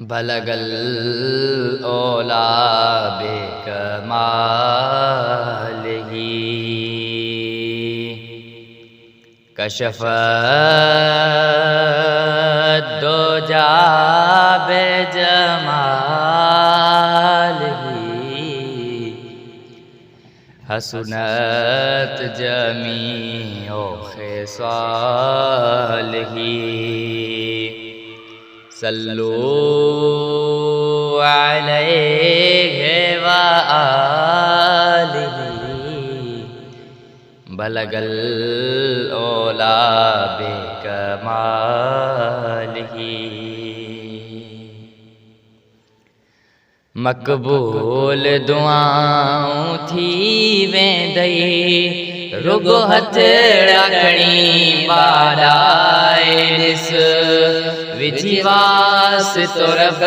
बलगल ओला बेकमालिही कशफत दुजा बेजमालिही हसनत जमीओ खिसालिही सल्लू अलैहि व आलिही बलगल ओला बेकमालिही मक़बूल दुआऊं थी वेंदई रुगो हथड़ा खणी बाराए ॾिस विझी वास तो रब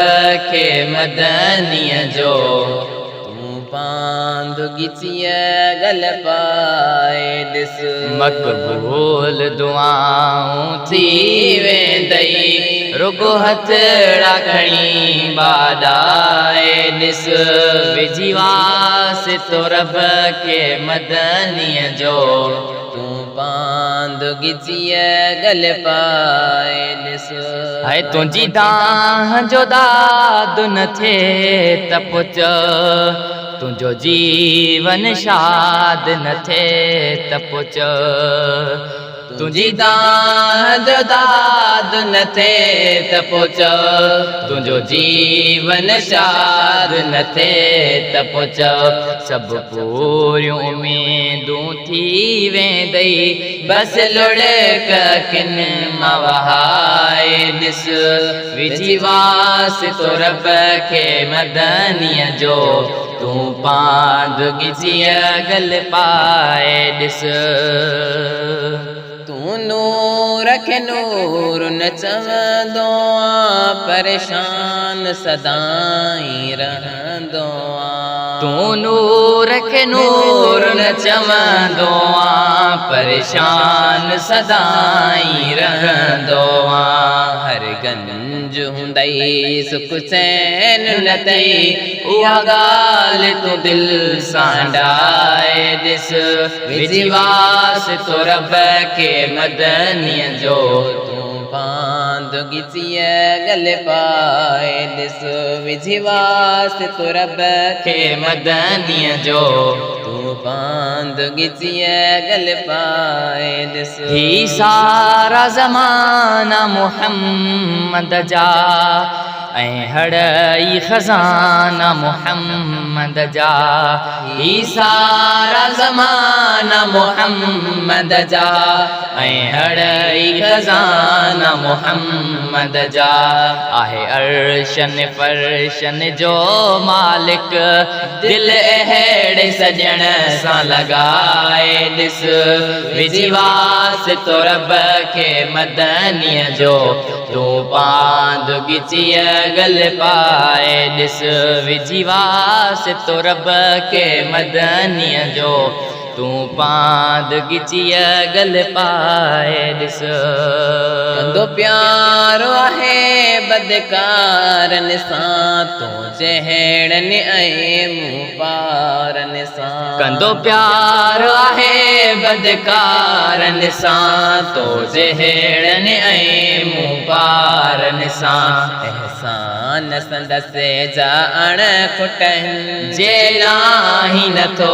खे मदनीअ जो तूं पांद गिचिय गल पाए ॾिस मक़बूल दुआऊं थी वेंदई रुगो हथड़ा खणी बाराए ॾिस विझी वास तो रब खे मदनीअ जो तूं पांद गिचिय गल पाए ॾिस है तुंहिंजी दाह जो दाद न थिए त पुछ तुंहिंजो जीवन शाद न थिए त पुछ तुंहिंजी दाह जो दाद न थिए त पुछ तुंहिंजो जीवन शाद न थिए त पुछ सभु पूरियूं उम्मीदूं थी वेंदई बसि लुढ़क किन मां वहाए ॾिस विझी वास तो रब खे मदनीअ जो तूं पांद गिचिय गल पाए ॾिस तूं नूर खे नूर न चवंदो परेशान सदाई रहंदो तूं नूर खे नूर न चवंदो परेशान सदाई रहंदो हर गंज हूंदई सुख चैन न तई उहा ॻाल्हि तूं दिलि सां डाए ॾिस विझी वास तो रब खे मदनीअ जो तूं पांद गिचिय गल पाए ॾिस विझी वास तो रब खे मदनीअ जो तूं पांद गिचिय गल पाए ॾिस ही सारा ज़माना मुहम्मद जा ऐं हड़ई खज़ाना मुहम्मद जा ही सारा ज़माना मुहम्मद जा ऐं हड़ई खज़ाना मुहम्मद जा आहे अर्शन फर्शन जो मालिक दिल अहिड़े सजण सां लॻाए ॾिस विझी वास तो रब खे मदनीअ जो तूं पांद गिचिय गल पाए ॾिस विझी वास तो रब खे मदनीअ जो तूं पांद गिचिय गल पाए ॾिस कंदो प्यारो आहे बदकारनि सां तूं जहिड़नि ऐं मूं पारनि सां कंदो प्यारो आहे बदकारनि सां तूं जहिड़नि ऐं मूं पारनि सां एहसान संदसि जा अण खुटनि जे लाही नथो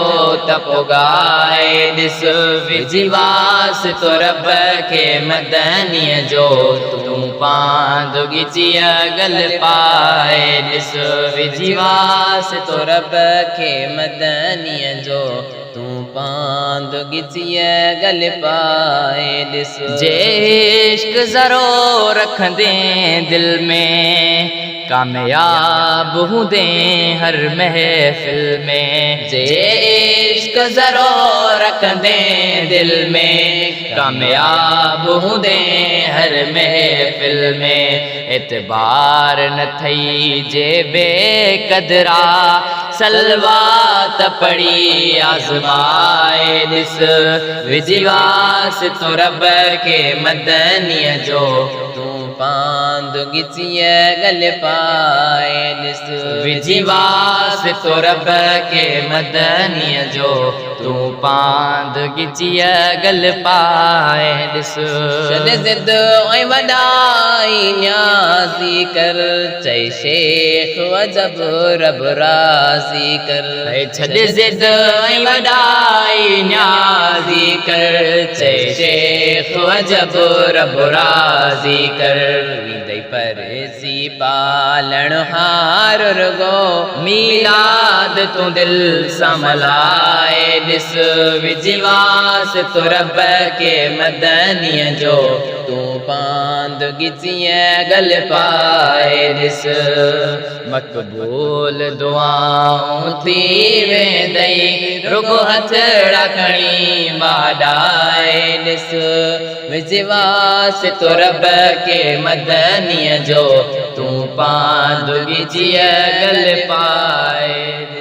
त पोगाए ॾिस विझी वास तो रब खे मदनीअ जो तूं पांद गिचिय गल पाए ॾिस विझी वास तो रब खे मदनीअ जो तूं पांद गिचिय गल पाए ॾिस जे इश्क ज़रो रखंदे दिल में कामयाब हूंदे हर महफ़िल में जे इश्क ज़रो रखंदे दिल में कामयाब हूंदे हर महफ़िल में एतबार न थई जे बेक़दरा सलवात पड़ी आज़माए ॾिस विझी वास तो रब खे मदनीअ जो तूं पांद पांदुगिचिया गल पाए ॾिस विजिवास तो रब के मदनीअ जो तू पांद गिचिया गल पाए ॾिस छॾ ज़िद ऐं वॾाई न्याज़ी कर चई शेख अजब रब राज़ी कर छॾ ज़िद ऐं वॾाई न्याज़ी कर चई शेख अजब रब राज़ी कर वींदई परसी पालण हार रुगो मीलाद तू दिल सां मल्हाए ॾिस विजिवास तो रब के मदनीअ जो तू पांदुगिचिया गल पाए ॾिस मक़बूल दुआऊं थी वेंदई रुगो हथड़ा खणी माॾाए ॾिस विजिवास तो रब के मदनीअ जो तू पांदुगिचिया गल पाए